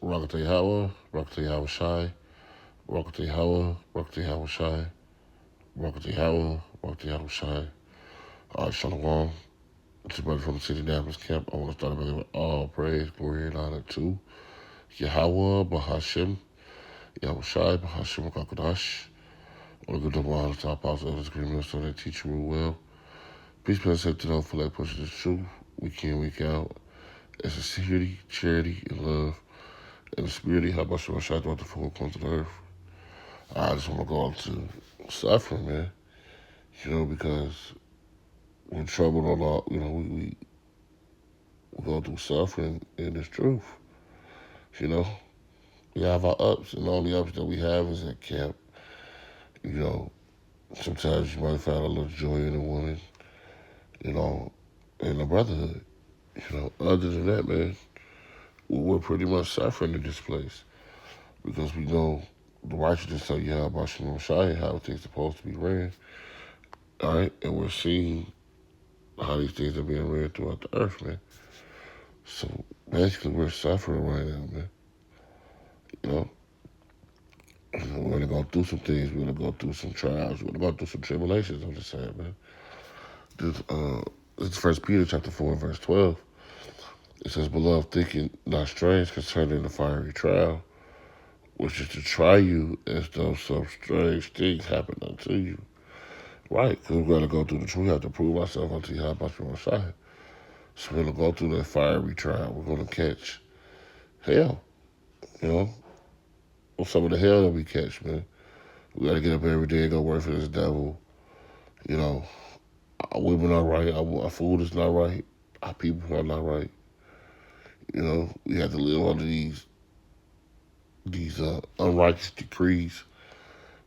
Rakate Hawa, Rakate Hawa Shai, Rakate Hawa, Rakate Hawa Shai, Rakate Hawa, Rakate Hawa Shai. Shalom. It's your brother from the city Davis camp. I want to start with all praise, glory, and honor to Yahweh, Bahashim, Yahweh Shai, Bahashim, Kakadash. I want to give them honor to our apostles of this agreement so they teach you real well. Peace, be said to them for like pushing the truth week in, week out. As a security, charity, and love. And the spirit, how about you? I shot throughout the full comes to the earth. I just want to go on to suffering, man. Because we're troubled a lot. We go through suffering, and it's truth. You know, we have our ups, and all the ups that we have is at camp. You know, sometimes you might find a little joy in a woman, in the brotherhood. Other than that, man, we're pretty much suffering in this place because we know the righteousness tell you how about Shalom Shai, how things supposed to be ran. All right, and we're seeing how these things are being ran throughout the earth, man. So basically, we're suffering right now, man. You know, we're gonna go through some things. We're gonna go through some trials. We're gonna go through some tribulations. I'm just saying, man. This is First Peter chapter 4 verse 12. It says, "Beloved, thinking not strange concerning the fiery trial, which is to try you as though some strange things happened unto you." Right, because we're gonna go through the truth. We have to prove ourselves unto you how about your Messiah. So we're gonna go through that fiery trial. We're gonna catch hell. You know, or some of the hell that we catch, man. We gotta get up every day and go work for this devil. You know, our women are right. Our food is not right. Our people are not right. We have to live under these unrighteous decrees.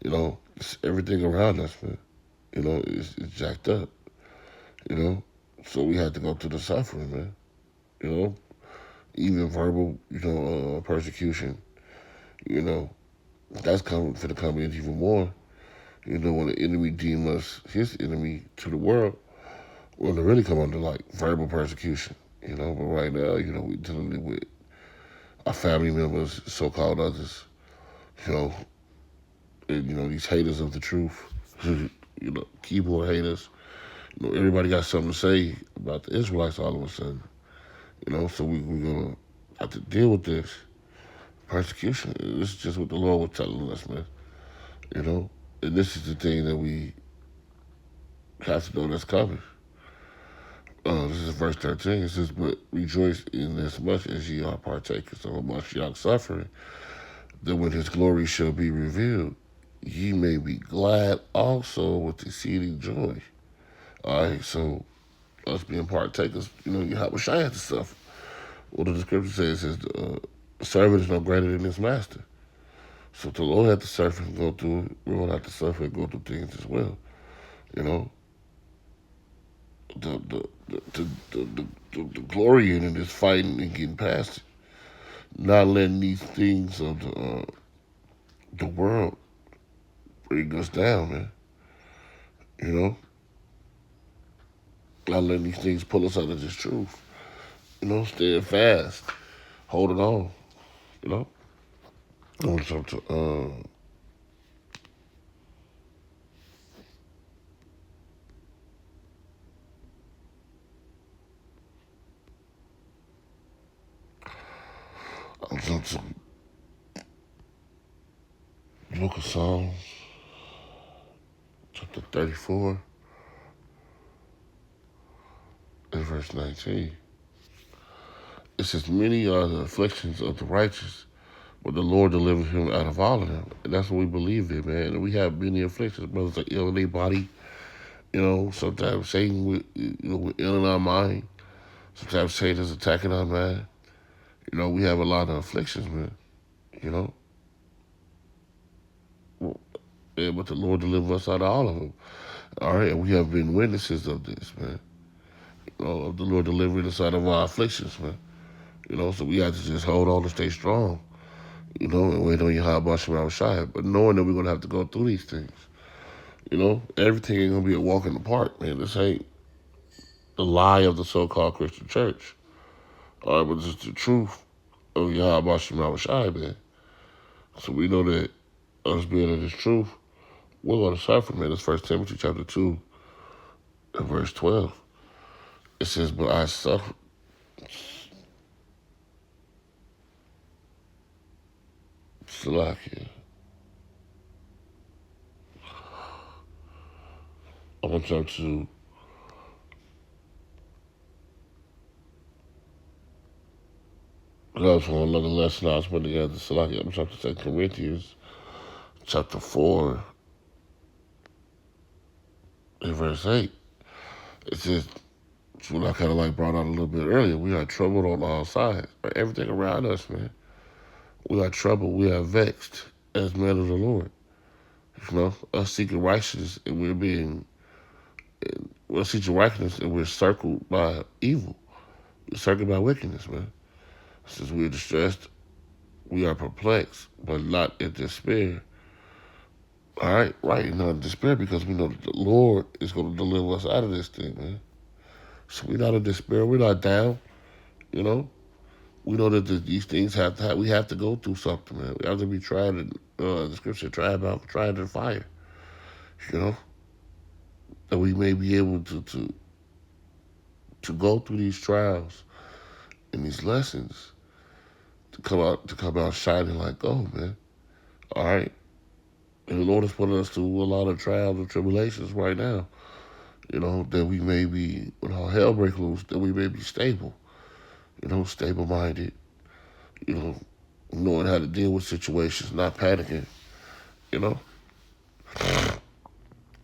It's everything around us, man. It's jacked up. You know, so we had to go through the suffering, man. You know, even verbal, persecution. You know, that's coming for the coming even more. When the enemy deem us his enemy to the world, we're gonna really come under like verbal persecution. But right now, we dealing with our family members, so-called others. You know, and these haters of the truth. Keyboard haters. Everybody got something to say about the Israelites all of a sudden. So we're gonna have to deal with this persecution. This is just what the Lord was telling us, man. You know, and this is the thing that we have to know that's coming. This is verse 13. It says, "But rejoice in as much as ye are partakers of Mashiach's suffering, that when his glory shall be revealed, ye may be glad also with exceeding joy." All right, so us being partakers, you have a shine to suffer. What the scripture says is the servant is no greater than his master. So if the Lord had to suffer and go through it, we're going to have to suffer and go through things as well. You know, the glory in it is fighting and getting past it. Not letting these things of the world bring us down, man. You know, not letting these things pull us out of this truth. Staying fast, holding on. You know, I want to talk to I want to talk to the Book of Psalms, chapter 34, and verse 19. It says, "Many are the afflictions of the righteous, but the Lord delivered him out of all of them." And that's what we believe in, man. And we have many afflictions. Brothers are ill in their body. Sometimes Satan, we're ill in our mind. Sometimes Satan's attacking our mind. We have a lot of afflictions, man. You know, yeah, but the Lord delivered us out of all of them. All right, and we have been witnesses of this, man. Of the Lord delivering us out of our afflictions, man. So we have to just hold on and stay strong. And wait on Yahweh Shema Shai. But knowing that we're gonna have to go through these things. Everything ain't gonna be a walk in the park, man. This ain't the lie of the so-called Christian church. All right, but it's the truth. of Yahweh Shema Shai, man. So we know that us being in this truth, we're going to suffer, man. It's First Timothy chapter 2 and verse 12. It says, but I suffer. Salakia. I'm going to jump to that was from another lesson I was putting together. Salakia. I'm going to jump to 2 Corinthians chapter 4 and verse 8. It says, what I kind of like brought out a little bit earlier, we are troubled on all sides. Right? Everything around us, man. We are troubled. We are vexed as men of the Lord. You know, us seeking righteousness and we're seeking righteousness and we're circled by evil. We're circled by wickedness, man. Since we are distressed, we are perplexed, but not in despair. All right, right, not in despair because we know that the Lord is going to deliver us out of this thing, man. So we're not in despair. We're not down, you know. We know that these things we have to go through something, man. We have to be tried, the scripture, tried in fire, you know. That we may be able to go through these trials and these lessons to come out shining like gold, man. All right. And the Lord is putting us through a lot of trials and tribulations right now. You know, that we may be, when all hell breaks loose, that we may be stable. You know, stable minded. You know, knowing how to deal with situations, not panicking. You know,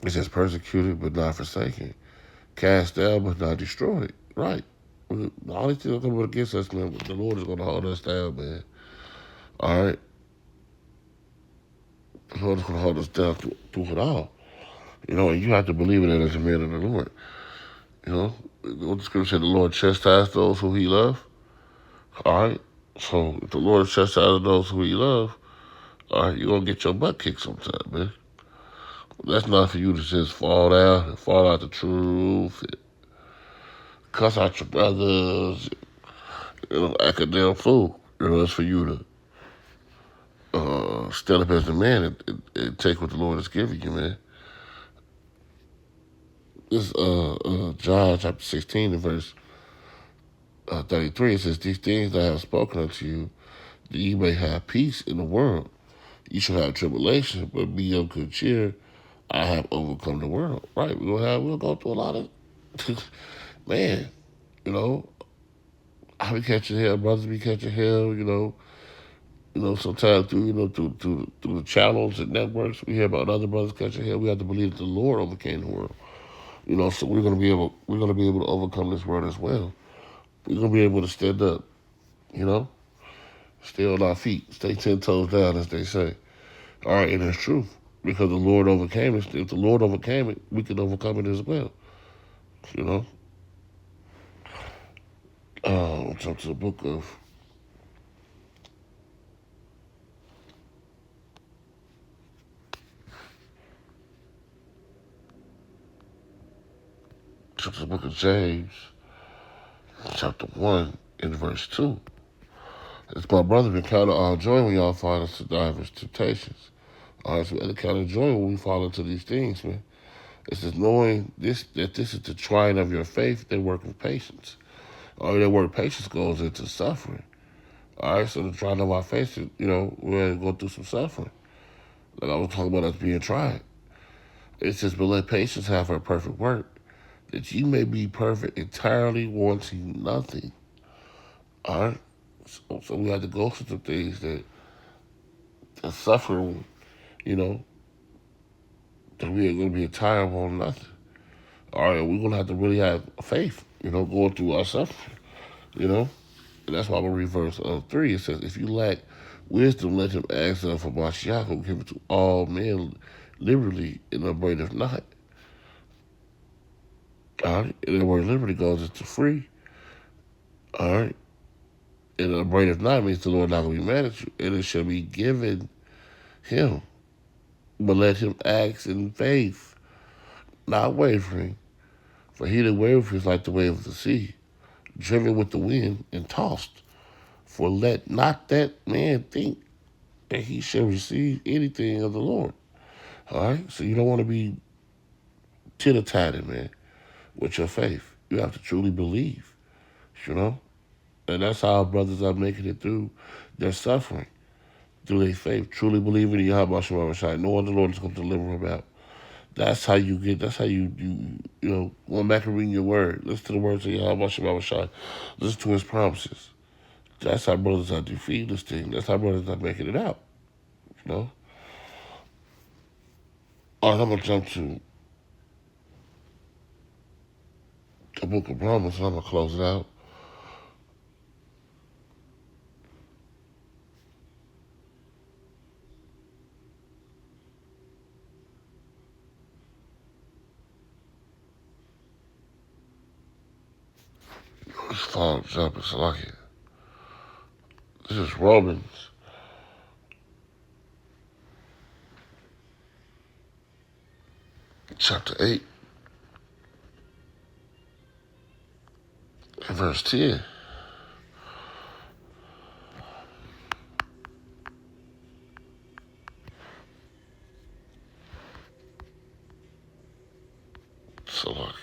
it's just persecuted but not forsaken, cast down but not destroyed. Right. All these things coming against us, man. The Lord is going to hold us down, man. All right. The Lord is going to hold us down through it all. You know, and you have to believe in it as a man of the Lord. You know, what the scripture said, the Lord chastise those who he loves. All right. So if the Lord chastises those who he loves, all right, you're going to get your butt kicked sometime, man. That's not for you to just fall down and fall out the truth and cuss out your brothers, act a damn fool. You know, that's for you to stand up as a man and take what the Lord has given you, man. This John chapter 16 and verse 33, it says, these things I have spoken unto you, that ye may have peace in the world. You shall have tribulation, but be of good cheer. I have overcome the world. Right? We'll go through a lot of man, you know, I be catching hell, brothers be catching hell, sometimes through the channels and networks we hear about other brothers catching hell. We have to believe that the Lord overcame the world. You know, so we're gonna be able to overcome this world as well. We're gonna be able to stand up, you know, stay on our feet, stay 10 toes down, as they say. All right, and it's true because the Lord overcame it. If the Lord overcame it, we can overcome it as well. You know. Jump to the book of James, chapter 1, and verse 2. It's my brother been counted all joy when y'all fall into diverse temptations. All right, so we have to count of joy when we fall into these things, man. It's just knowing that this is the trying of your faith, they work with patience. All right, that word patience goes into suffering. All right, so the trying of our faith, we're going to go through some suffering. Like I was talking about us being tried. It says, but let patience have her perfect work, that you may be perfect, entirely wanting nothing. All right? So we have to go through some things that suffering, you know, that we are going to be entire on nothing. All right, we're going to have to really have faith, going through our suffering, you know? And that's why I'm going to read verse 3. It says, if you lack wisdom, let him ask for Mashiach, who give it to all men liberally and upbraideth not. All right, and the word liberty goes into free. All right, and upbraideth not means the Lord not going to be mad at you, and it shall be given him. But let him act in faith, not wavering. For he that wavereth is like the wave of the sea, driven with the wind and tossed. For let not that man think that he shall receive anything of the Lord. All right? So you don't want to be titter-tatted, man, with your faith. You have to truly believe, you know? And that's how our brothers are making it through their suffering, through their faith, truly believing in Yahweh Shema Shai, knowing the Lord is going to deliver them out. That's how you get, that's how you know, going back and reading your word. Listen to the words of Yahweh Shema Shai. Listen to his promises. That's how brothers are defeating this thing. That's how brothers are making it out, you know? All right, I'm going to jump to the book of Romans, and I'm going to close it out. This fall jump is lucky. This is Romans chapter 8 and verse 10. So lucky.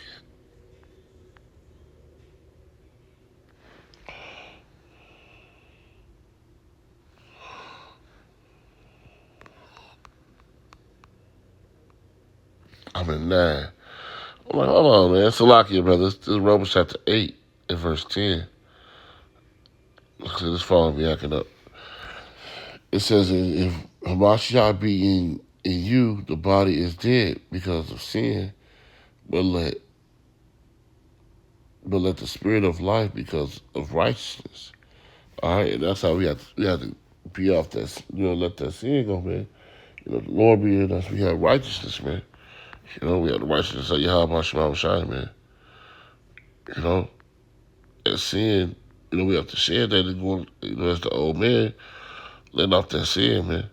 I'm in 9. I'm like, hold on, man. Salakia, brother. This is Romans chapter 8 and verse 10. Look at this phone be acting up. It says, if Hamashiach be in you, the body is dead because of sin, but let the spirit of life because of righteousness. All right, and that's how we have to be off that, let that sin go, man. The Lord be in us. We have righteousness, man. We have the righteousness of Yahweh Shema Shai, man. And sin, we have to shed that and go, as the old man, letting off that sin, man.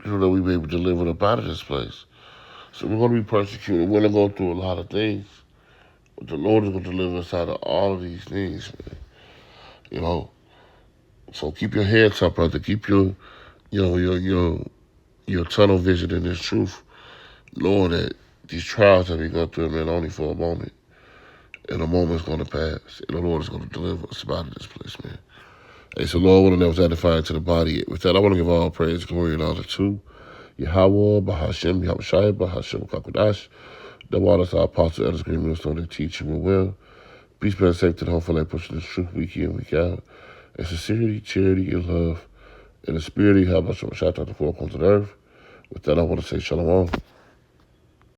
We may be delivered up out of this place. So we're going to be persecuted. We're going to go through a lot of things. But the Lord is going to deliver us out of all of these things, man. So keep your heads up, brother. Keep your tunnel vision in this truth. Knowing that these trials that we go through, man, only for a moment. And a moment's going to pass. And the Lord is going to deliver us out of this place, man. Hey, so Lord, one of them was edifying to the body. With that, I want to give all praise, glory, and honor to Yahweh, Bahashem, Yahushai, Bahashem, Kakodash. The waters our apostle, elders, great millstone, they teach you well. Peace, be safe to the home for life, pushing this truth week in, week out. And sincerity, charity, and love. And the spirit of Yahweh, Shemashai, the four corners of the earth. With that, I want to say shalom.